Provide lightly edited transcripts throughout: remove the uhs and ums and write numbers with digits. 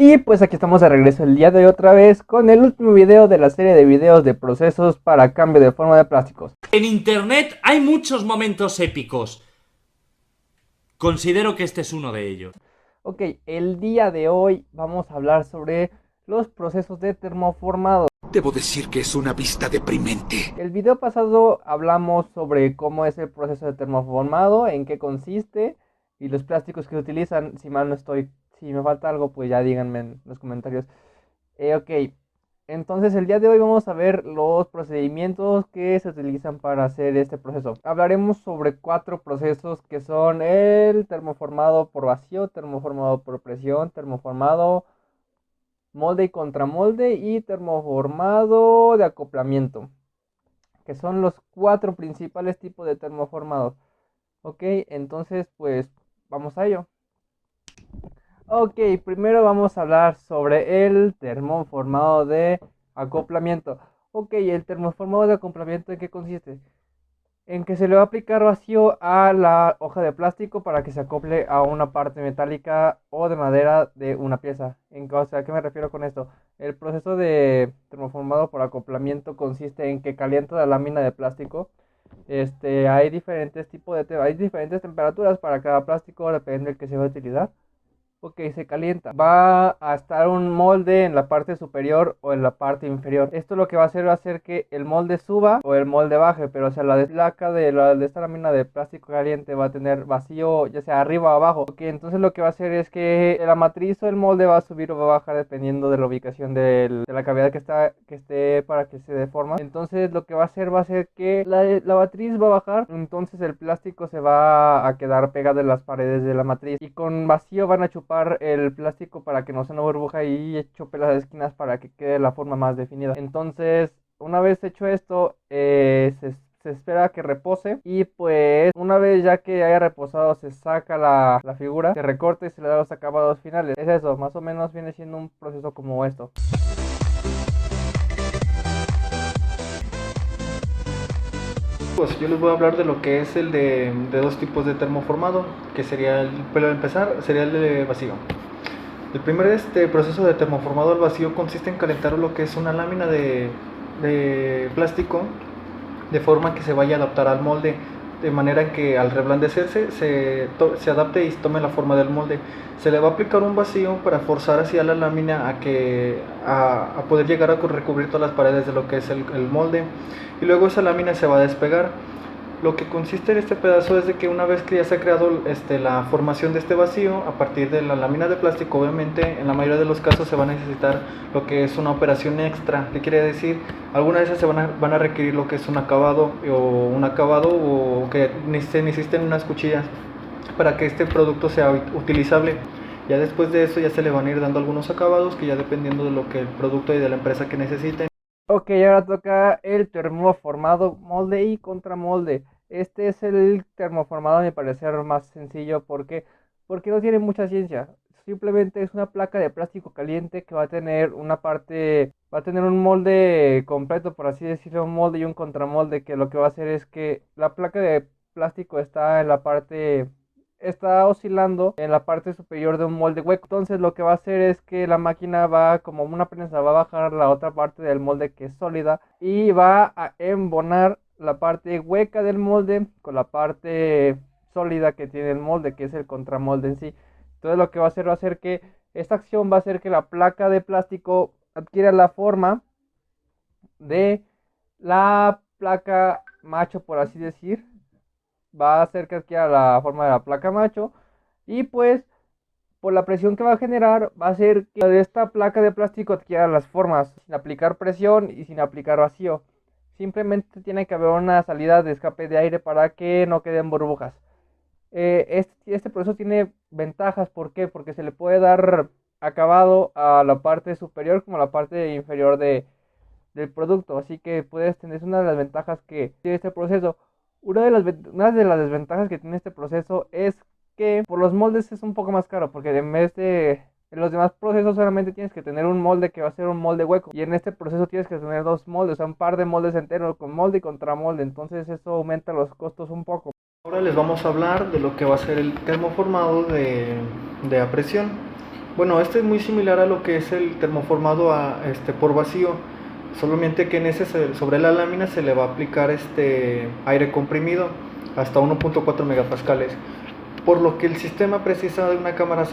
Y pues aquí estamos de regreso el día de hoy otra vez con el último video de la serie de videos de procesos para cambio de forma de plásticos. En internet hay muchos momentos épicos. Considero que este es uno de ellos. Ok, el día de hoy vamos a hablar sobre los procesos de termoformado. Debo decir que es una vista deprimente. El video pasado hablamos sobre cómo es el proceso de termoformado, en qué consiste y los plásticos que se utilizan. Si mal no estoy, si me falta algo, pues ya díganme en los comentarios. Ok, entonces el día de hoy vamos a ver los procedimientos que se utilizan para hacer este proceso. Hablaremos sobre 4 procesos que son el termoformado por vacío, termoformado por presión, termoformado, molde y contramolde y termoformado de acoplamiento, que son los 4 principales tipos de termoformado. Ok, entonces pues vamos a ello. Ok, primero vamos a hablar sobre el termoformado de acoplamiento. Ok, el termoformado de acoplamiento, ¿en qué consiste? En que se le va a aplicar vacío a la hoja de plástico para que se acople a una parte metálica o de madera de una pieza. ¿A qué me refiero con esto? El proceso de termoformado por acoplamiento consiste en que calienta la lámina de plástico. Hay diferentes hay diferentes temperaturas para cada plástico, depende del que se va a utilizar. Ok, se calienta. Va a estar un molde en la parte superior o en la parte inferior. Esto lo que va a hacer que el molde suba o el molde baje, pero o sea, la placa de esta lámina de plástico caliente va a tener vacío, ya sea arriba o abajo. Ok, entonces lo que va a hacer es que la matriz o el molde va a subir o va a bajar dependiendo de la ubicación de la cavidad que esté para que se deforma. Entonces lo que va a hacer que la matriz va a bajar, entonces el plástico se va a quedar pegado en las paredes de la matriz y con vacío van a chupar el plástico para que no se nos burbuja y chope las esquinas para que quede la forma más definida. Entonces, una vez hecho esto, se espera que repose y pues una vez ya que haya reposado se saca la figura, se recorta y se le da los acabados finales. Es eso, más o menos viene siendo un proceso como esto. Pues yo les voy a hablar de lo que es el de dos tipos de termoformado, que sería para empezar, sería el de vacío. El primer proceso de termoformado al vacío consiste en calentar lo que es una lámina de plástico de forma que se vaya a adaptar al molde, de manera que al reblandecerse se adapte y tome la forma del molde. Se le va a aplicar un vacío para forzar hacia la lámina a poder llegar a recubrir todas las paredes de lo que es el molde, y luego esa lámina se va a despegar. Lo que consiste en este pedazo es de que una vez que ya se ha creado la formación de este vacío, a partir de la lámina de plástico, obviamente en la mayoría de los casos se va a necesitar lo que es una operación extra. ¿Qué quiere decir? Algunas de esas van a requerir lo que es un acabado o que se necesiten unas cuchillas para que este producto sea utilizable. Ya después de eso ya se le van a ir dando algunos acabados que ya dependiendo de lo que el producto y de la empresa que necesiten. Ok, ahora toca el termoformado molde y contramolde. Este es el termoformado, a mi parecer, más sencillo porque no tiene mucha ciencia. Simplemente es una placa de plástico caliente que va a tener va a tener un molde completo, por así decirlo, un molde y un contramolde, que lo que va a hacer es que la placa de plástico está oscilando en la parte superior de un molde hueco. Entonces lo que va a hacer es que la máquina va como una prensa, va a bajar la otra parte del molde que es sólida y va a embonar la parte hueca del molde con la parte sólida que tiene el molde, que es el contramolde en sí. Entonces lo que va a hacer que esta acción va a hacer que la placa de plástico adquiera la forma de la placa macho, por así decir. Va a hacer que adquiera la forma de la placa macho y pues por la presión que va a generar va a hacer que de esta placa de plástico adquiera las formas sin aplicar presión y sin aplicar vacío. Simplemente tiene que haber una salida de escape de aire para que no queden burbujas. Este proceso tiene ventajas, ¿por qué? Porque se le puede dar acabado a la parte superior como a la parte inferior del producto, así que puedes tener, es una de las ventajas que tiene este proceso. Una de las desventajas que tiene este proceso es que por los moldes es un poco más caro, porque en los demás procesos solamente tienes que tener un molde que va a ser un molde hueco, y en este proceso tienes que tener dos moldes, o sea, un par de moldes enteros, con molde y contramolde, entonces eso aumenta los costos un poco. Ahora les vamos a hablar de lo que va a ser el termoformado de a presión. Bueno, este es muy similar a lo que es el termoformado por vacío, solamente que sobre la lámina se le va a aplicar aire comprimido hasta 1.4 megapascales, por lo que el sistema precisa de una cámara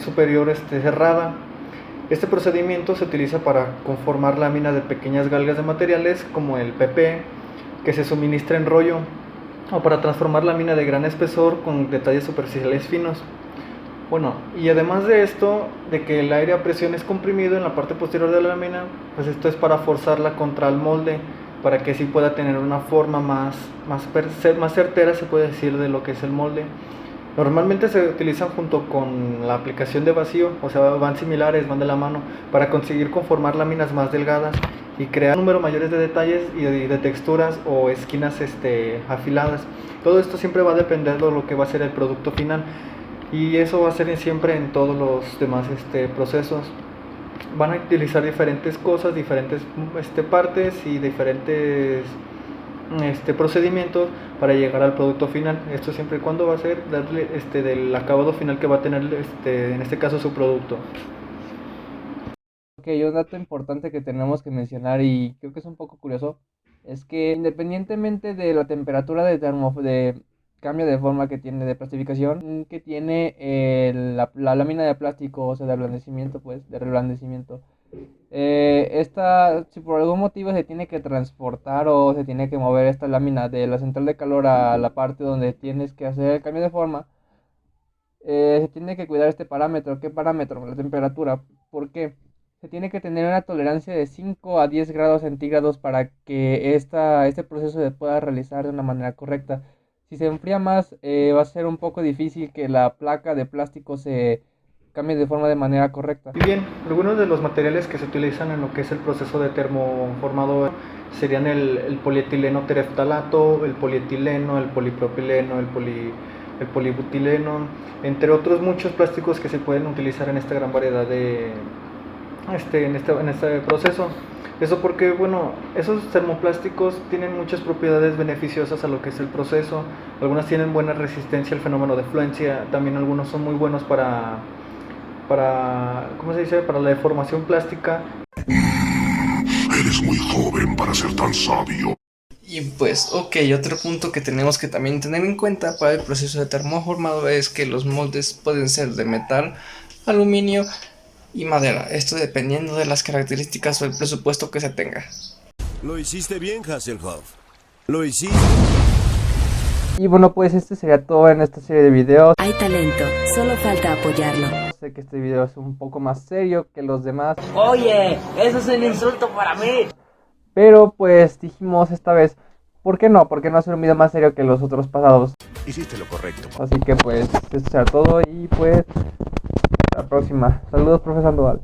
superior cerrada. Este procedimiento se utiliza para conformar láminas de pequeñas galgas de materiales como el PP, que se suministra en rollo, o para transformar lámina de gran espesor con detalles superficiales finos. Bueno, y además de esto, de que el aire a presión es comprimido en la parte posterior de la lámina, pues esto es para forzarla contra el molde, para que así pueda tener una forma más certera, se puede decir, de lo que es el molde. Normalmente se utilizan junto con la aplicación de vacío, o sea, van similares, van de la mano, para conseguir conformar láminas más delgadas y crear un número mayores de detalles y de texturas o esquinas afiladas. Todo esto siempre va a depender de lo que va a ser el producto final, y eso va a ser siempre en todos los demás procesos. Van a utilizar diferentes cosas, diferentes partes y diferentes procedimientos para llegar al producto final. Esto siempre y cuando va a ser darle del acabado final que va a tener en este caso su producto. Ok, un dato importante que tenemos que mencionar y creo que es un poco curioso es que independientemente de la temperatura de cambio de forma que tiene, de plastificación que tiene la lámina de plástico, o sea, de ablandecimiento, pues, de reblandecimiento, si por algún motivo se tiene que transportar o se tiene que mover esta lámina de la central de calor a la parte donde tienes que hacer el cambio de forma, se tiene que cuidar este parámetro. ¿Qué parámetro? La temperatura. ¿Por qué? Se tiene que tener una tolerancia de 5 a 10 grados centígrados para que este proceso se pueda realizar de una manera correcta. Si se enfría más, va a ser un poco difícil que la placa de plástico se cambie de forma de manera correcta. Y bien, algunos de los materiales que se utilizan en lo que es el proceso de termoformado serían el polietileno tereftalato, el polietileno, el polipropileno, el polibutileno, entre otros muchos plásticos que se pueden utilizar en esta gran variedad en este proceso. Eso porque, bueno, esos termoplásticos tienen muchas propiedades beneficiosas a lo que es el proceso. Algunas tienen buena resistencia al fenómeno de fluencia, también algunos son muy buenos para ¿cómo se dice? Para la deformación plástica. Eres muy joven para ser tan sabio. Y pues, ok, otro punto que tenemos que también tener en cuenta para el proceso de termoformado es que los moldes pueden ser de metal, aluminio y madera, esto dependiendo de las características o el presupuesto que se tenga. Lo hiciste bien, Hasselhoff. Lo hiciste. Y bueno, pues este sería todo en esta serie de videos. Hay talento, solo falta apoyarlo. Sé que este video es un poco más serio que los demás, Oye, eso es un insulto para mí. pero pues dijimos esta vez, ¿por qué no? ¿Por qué no hacer un video más serio que los otros pasados? Hiciste lo correcto. Así que pues, esto será todo y pues, hasta la próxima. Saludos, profe Sandoval.